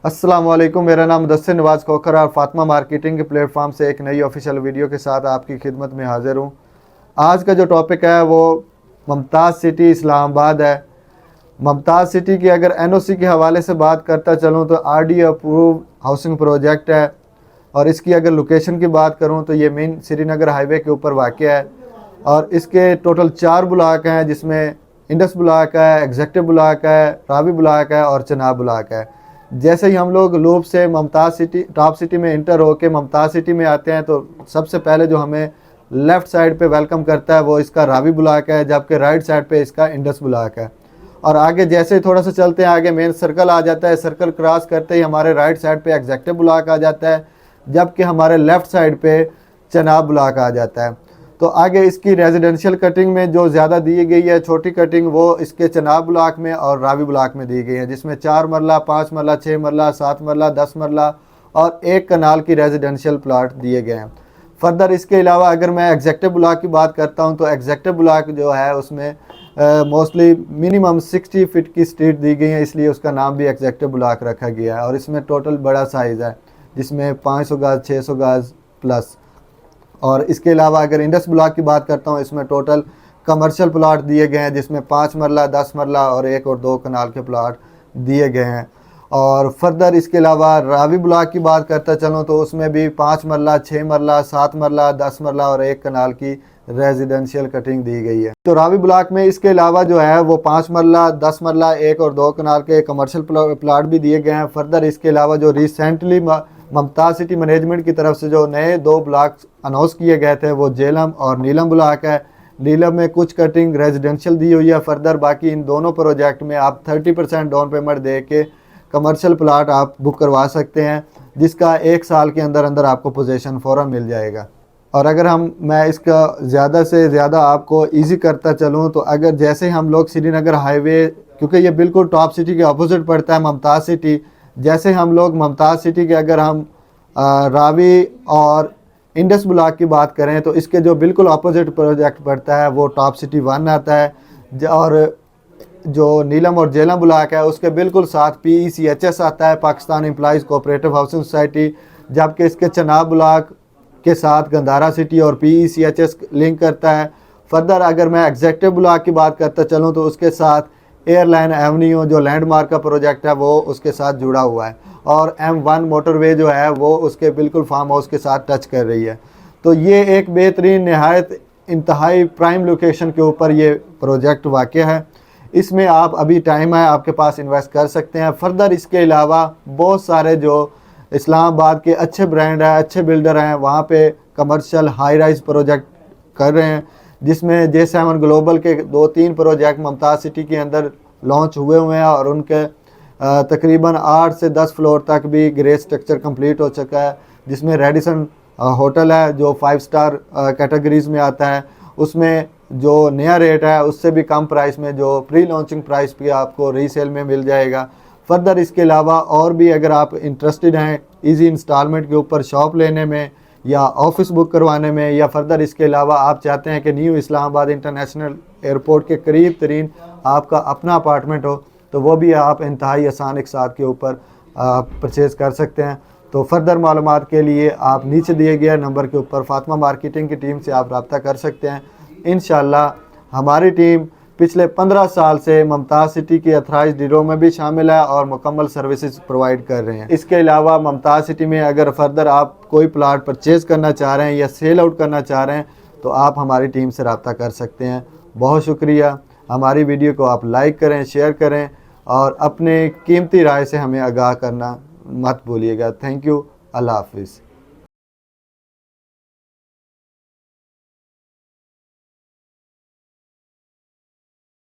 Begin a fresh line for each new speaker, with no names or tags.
अस्सलाम वालेकुम, मेरा नाम मुदस्सिर नवाज़ खोखर और फातिमा मार्केटिंग के प्लेटफॉर्म से एक नई ऑफिशियल वीडियो के साथ आपकी खिदमत में हाज़िर हूँ। आज का जो टॉपिक है वो मुमताज़ सिटी इस्लामाबाद है। मुमताज़ सिटी की अगर एनओसी के हवाले से बात करता चलूँ तो आरडी अप्रूव हाउसिंग प्रोजेक्ट है और इसकी अगर लोकेशन की बात करूँ तो ये मेन श्रीनगर हाईवे के ऊपर वाक़या है और इसके टोटल 4 ब्लॉक हैं, जिसमें इंडस ब्लॉक है, एग्जेक्टिव ब्लॉक है, रावी ब्लॉक है और चनाब ब्लॉक है। जैसे ही हम लोग लूप से मुमताज़ सिटी टॉप सिटी में इंटर होके मुमताज़ सिटी में आते हैं तो सबसे पहले जो हमें लेफ़्ट साइड पे वेलकम करता है वो इसका रावी ब्लॉक है, जबकि राइट साइड पे इसका इंडस ब्लॉक है। और आगे जैसे ही थोड़ा सा चलते हैं आगे मेन सर्कल आ जाता है। सर्कल क्रॉस करते ही हमारे राइट साइड पे एग्जेक्टिव ब्लॉक आ जाता है, जबकि हमारे लेफ़्ट साइड पे चनाब ब्लॉक आ जाता है। तो आगे इसकी रेजिडेंशियल कटिंग में जो ज़्यादा दी गई है छोटी कटिंग वो इसके चनाब ब्लॉक में और रावी ब्लॉक में दी गई है, जिसमें 4 मरला, 5 मरला, 6 मरला, 7 मरला, 10 मरला और 1 कनाल की रेजिडेंशियल प्लाट दिए गए हैं। फर्दर इसके अलावा अगर मैं एग्जेक्टिव ब्लॉक की बात करता हूं तो एग्जेक्टिव ब्लॉक जो है उसमें मोस्टली मिनिमम 60 फीट की स्ट्रीट दी गई है, इसलिए उसका नाम भी एग्जेक्टिव ब्लॉक रखा गया है। और इसमें टोटल बड़ा साइज़ है जिसमें 500 गज, 600 गज प्लस। और इसके अलावा अगर इंडस ब्लॉक की बात करता हूँ, इसमें टोटल कमर्शियल प्लाट दिए गए हैं, जिसमें 5 मरला, 10 मरला और 1 और 2 कनाल के प्लाट दिए गए हैं। और फर्दर इसके अलावा रावी ब्लॉक की बात करता चलूँ तो उसमें भी 5 मरला, 6 मरला, 7 मरला, 10 मरला और 1 कनाल की रेजिडेंशियल कटिंग दी गई है। तो रावी ब्लॉक में इसके अलावा जो है वो 5 मरला, 10 मरला, 1 और 2 कनाल के कमर्शियल प्लाट भी दिए गए हैं। फर्दर इसके अलावा जो रिसेंटली मुमताज़ सिटी मैनेजमेंट की तरफ से जो नए 2 ब्लॉक अनाउंस किए गए थे वो जेलम और नीलम ब्लॉक है। नीलम में कुछ कटिंग रेजिडेंशियल दी हुई है। फर्दर बाकी इन दोनों प्रोजेक्ट में आप 30% डाउन पेमेंट दे के कमर्शियल प्लाट आप बुक करवा सकते हैं, जिसका 1 साल के अंदर अंदर आपको पोजीशन फ़ौरन मिल जाएगा। और अगर मैं इसका ज़्यादा से ज़्यादा आपको ईजी करता चलूँ तो अगर जैसे हम लोग श्रीनगर हाईवे, क्योंकि ये बिल्कुल टॉप सिटी के अपोजिट पड़ता है मुमताज़ सिटी, जैसे हम लोग मुमताज़ सिटी के अगर हम रावी और इंडस ब्लॉक की बात करें तो इसके जो बिल्कुल अपोजिट प्रोजेक्ट पड़ता है वो टॉप सिटी 1 आता है। और जो नीलम और जेलम ब्लॉक है उसके बिल्कुल साथ PECHS आता है, Pakistan employees cooperative housing society, जबकि इसके चनाब ब्लॉक के साथ गंदारा सिटी और PECHS लिंक करता है। फर्दर अगर मैं एग्जेक्टिव ब्लॉक की बात करता चलूँ तो उसके साथ एयरलाइन एवेन्यू जो लैंडमार्क का प्रोजेक्ट है वो उसके साथ जुड़ा हुआ है और M1 मोटरवे जो है वो उसके बिल्कुल फार्म हाउस के साथ टच कर रही है। तो ये एक बेहतरीन नहायत इंतहाई प्राइम लोकेशन के ऊपर ये प्रोजेक्ट वाक़या है। इसमें आप अभी टाइम है, आपके पास इन्वेस्ट कर सकते हैं। फर्दर इसके अलावा बहुत सारे जो इस्लामाबाद के अच्छे ब्रांड हैं, अच्छे बिल्डर हैं, वहाँ पे कमर्शियल हाई राइज प्रोजेक्ट कर रहे हैं, जिसमें J7 ग्लोबल के 2-3 प्रोजेक्ट मुमताज़ सिटी के अंदर लॉन्च हुए हैं और उनके तकरीबन 8 से 10 फ्लोर तक भी ग्रे स्ट्रक्चर कंप्लीट हो चुका है, जिसमें रेडिसन होटल है जो 5 स्टार कैटेगरीज में आता है। उसमें जो नया रेट है उससे भी कम प्राइस में जो प्री लॉन्चिंग प्राइस भी आपको रीसेल में मिल जाएगा। फर्दर इसके अलावा और भी अगर आप इंटरेस्टेड हैं इजी इंस्टॉलमेंट के ऊपर शॉप लेने में या ऑफिस बुक करवाने में, या फर्दर इसके अलावा आप चाहते हैं कि न्यू इस्लामाबाद इंटरनेशनल एयरपोर्ट के करीब तरीन आपका अपना अपार्टमेंट हो, तो वो भी आप इंतहाई आसान एक साथ के ऊपर परचेज़ कर सकते हैं। तो फर्दर मालूमात के लिए आप नीचे दिए गए नंबर के ऊपर फातिमा मार्केटिंग की टीम से आप रब्ता कर सकते हैं। इंशाल्लाह हमारी टीम पिछले 15 साल से मुमताज़ सिटी के अथराइज डीलरों में भी शामिल है और मुकम्मल सर्विसेज प्रोवाइड कर रहे हैं। इसके अलावा मुमताज़ सिटी में अगर फर्दर आप कोई प्लाट परचेज़ करना चाह रहे हैं या सेल आउट करना चाह रहे हैं तो आप हमारी टीम से रब्ता कर सकते हैं। बहुत शुक्रिया। हमारी वीडियो को आप लाइक करें, शेयर करें और अपने कीमती राय से हमें आगाह करना मत भूलिएगा। Thank you. अल्लाह हाफिज़।